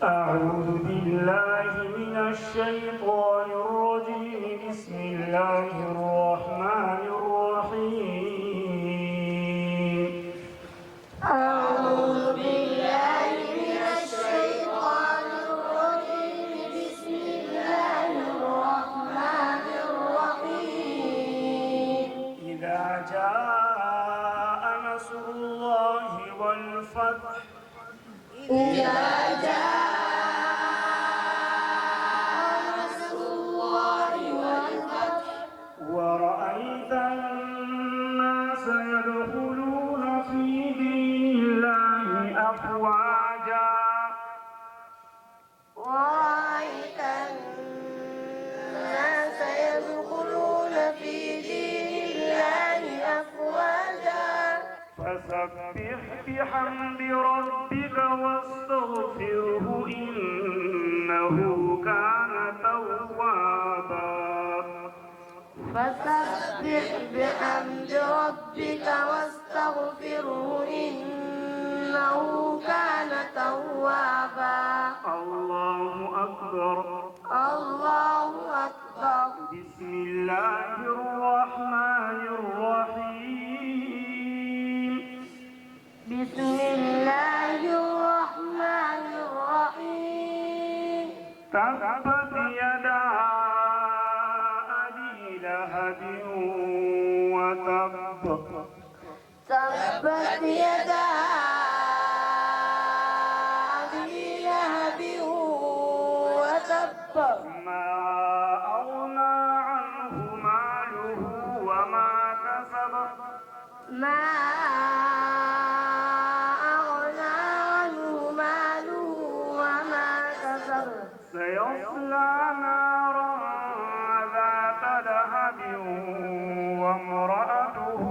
أعوذ بالله من الشيطان الرجيم. بسم الله الرحمن الرحيم. أعوذ بالله من الشيطان الرجيم. بسم الله الرحمن الرحيم. إذا جاء نصر الله والفتح إذا جاء نصر الله والفتح ورأيت الناس يدخلون في دين الله أفواجا ورأيت الناس يدخلون في دين الله أفواجا فسبح بحمد ربك واستغفره إنه كان توابا فسبح بحمد ربك واستغفره إنه كان توابا. الله أكبر. الله أكبر. بسم الله الرحمن الرحيم. بسم الله الرحمن الرحيم. تبت يدا أبي لهب وتب تبت يدا أبي لهب وتب ما أغنى عنه ماله وما كسب ما أغنى عنه ماله وما كسب سيصلى نارا ذات لهب وامرأته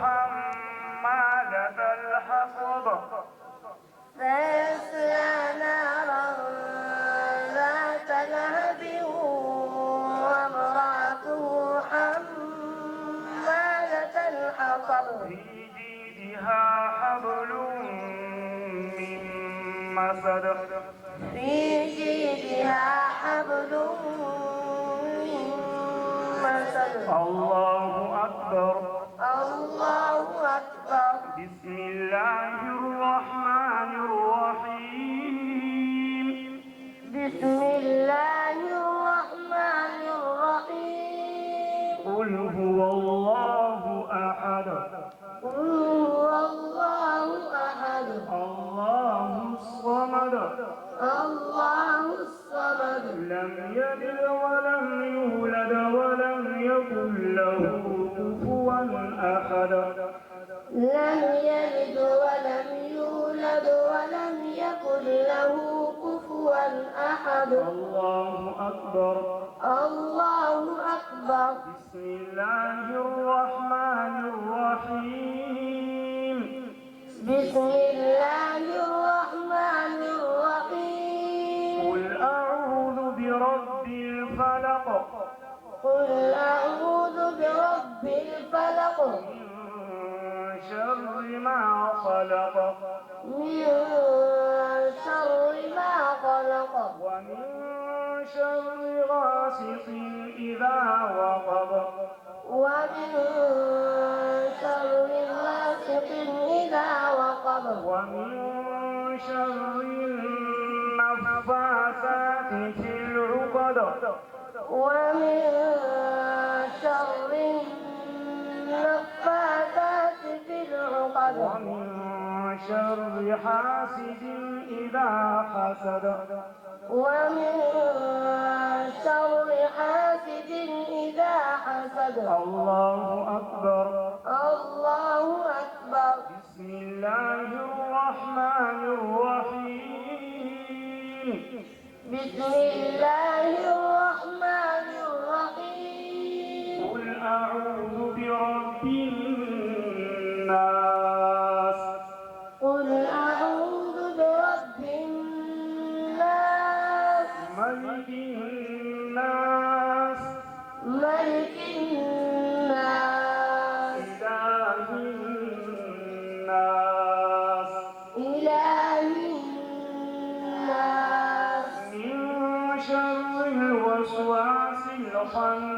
حمالة الحطب سيصلى نارا ذات لهب وامرأته حمالة الحطب في جيدها حبل من مسد في جيدها حبل من مسد. الله أكبر. الله أكبر. بسم الله الرحمن الرحيم. بسم الله الرحمن الرحيم. قل هو الله أحد قل هو الله أحد الله الصمد الله الصمد لم يلد ولم يولد ولم يكن له كفوا أحد لم يلد ولم يولد ولم يكن له كفوا أحد. الله أكبر. الله أكبر. بسم الله الرحمن الرحيم. بسم الله الرحمن الرحيم. قل أعوذ برب الفلق قل أعوذ برب الفلق من شر ما خلق من شر ما خلق ومن شر غاسق إذا وقب ومن شر غاسق إذا وقب ومن شر النفاثات في العقد ومن شر النفاثات في العقد ومن شر حاسد إذا حسد ومن شر حاسد إذا حسد. الله أكبر. الله أكبر. بسم الله الرحمن الرحيم. بسم الله الرحمن الرحيم. قل أعوذ برب الناس قل أعوذ برب الناس ملك الناس ملك الناس إله الناس إله الناس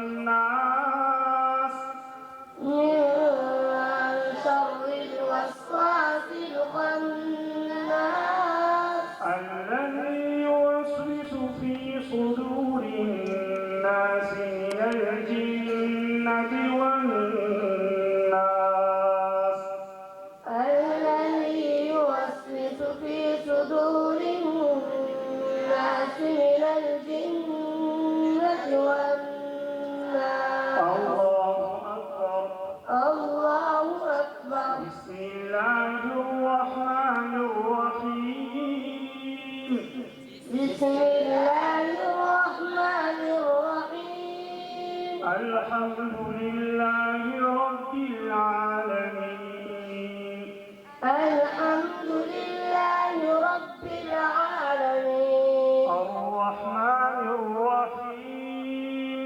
الخناس من شر الوسواس الخناس الذي يوسوس في صدور الناس من الجنة والناس الذي يوسوس في صدور الناس من الجنة والناس. الله أكبر. الله أكبر. بسم الله الرحمن الرحيم. بسم الله الرحمن الرحيم. الحمد لله رب العالمين. الحمد لله رب العالمين. الرحمن الرحيم.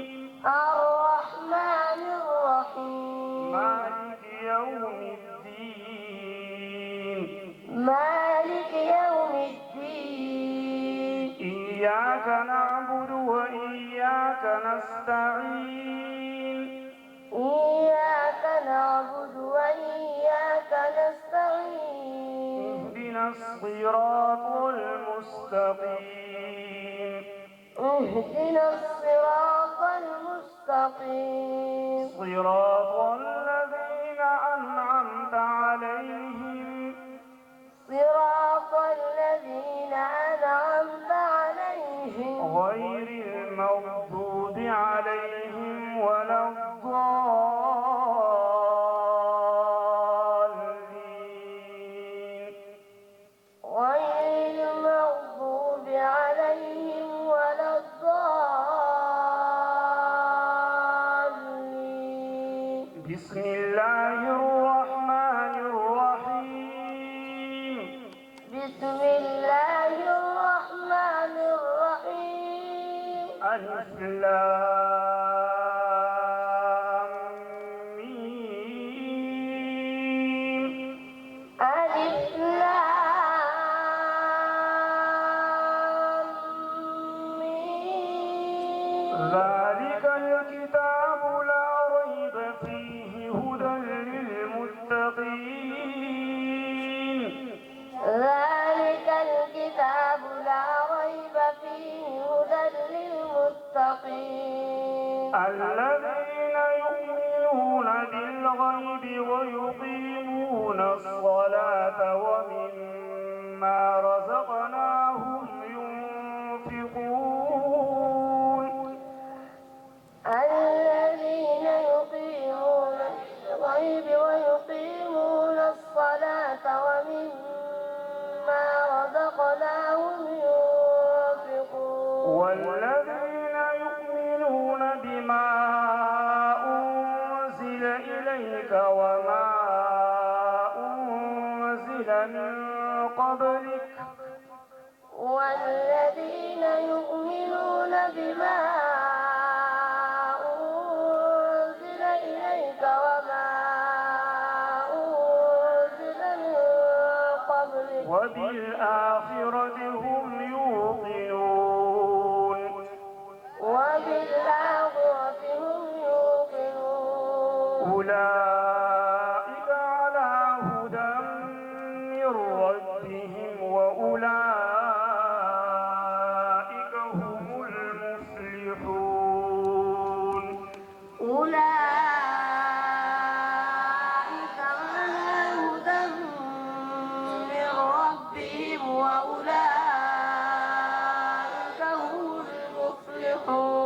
الرحمن الرحيم. مالك يوم الدين. مالك يوم الدين. إياك نعبد وإياك نستعين. إياك نعبد وإياك نستعين. اهدنا الصراط المستقيم. اهدنا الصراط المستقيم. صراط الذين أنعمت عليهم صراط الذين أنعمت عليهم غير المغضوب عليهم ولا الضالين. غير المغضوب عليهم ولا الضالين. بسم الله الرحمن الرحيم. بسم الله الرحمن الرحيم. ألف لام ميم. ألف لام ميم. ذلك الكتاب لا ريب فيه هدى للمتقين. ذلك الكتاب لا ريب فيه هدى للمتقين. الذين يؤمنون بالغيب ويقيمون الصلاة ومما رزقناهم ينفقون. الذين يقيمون الغيب ويقيمون الصلاة ومما رزقناهم ينفقون. والذين يؤمنون بما أنزل إليك وما أنزل من قبلك والذين يؤمنون بما أنزل إليك وما أنزل من قبلك وبالآخرة هم يوقنون. وبالآخرة هم يوقنون. أولئك على هدى من ربهم وأولئك هم المفلحون. أولئك على هدى من ربهم وأولئك هم المفلحون.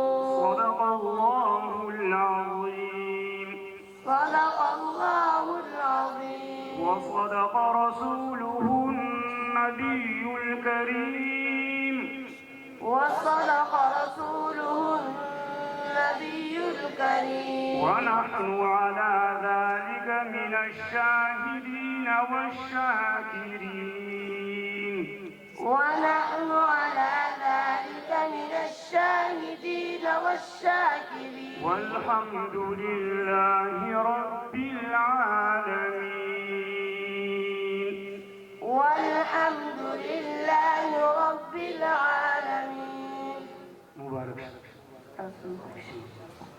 صدق الله العظيم. صدق الله العظيم. وصدق رسوله النبي الكريم. وصدق رسوله النبي الكريم. ونحن على ذلك من الشاهدين والشاكرين. ونحن على ذلك من الشاهدين والشاكرين. والحمد لله رب العالمين. والحمد لله رب العالمين. مبارك. أستغفر الله.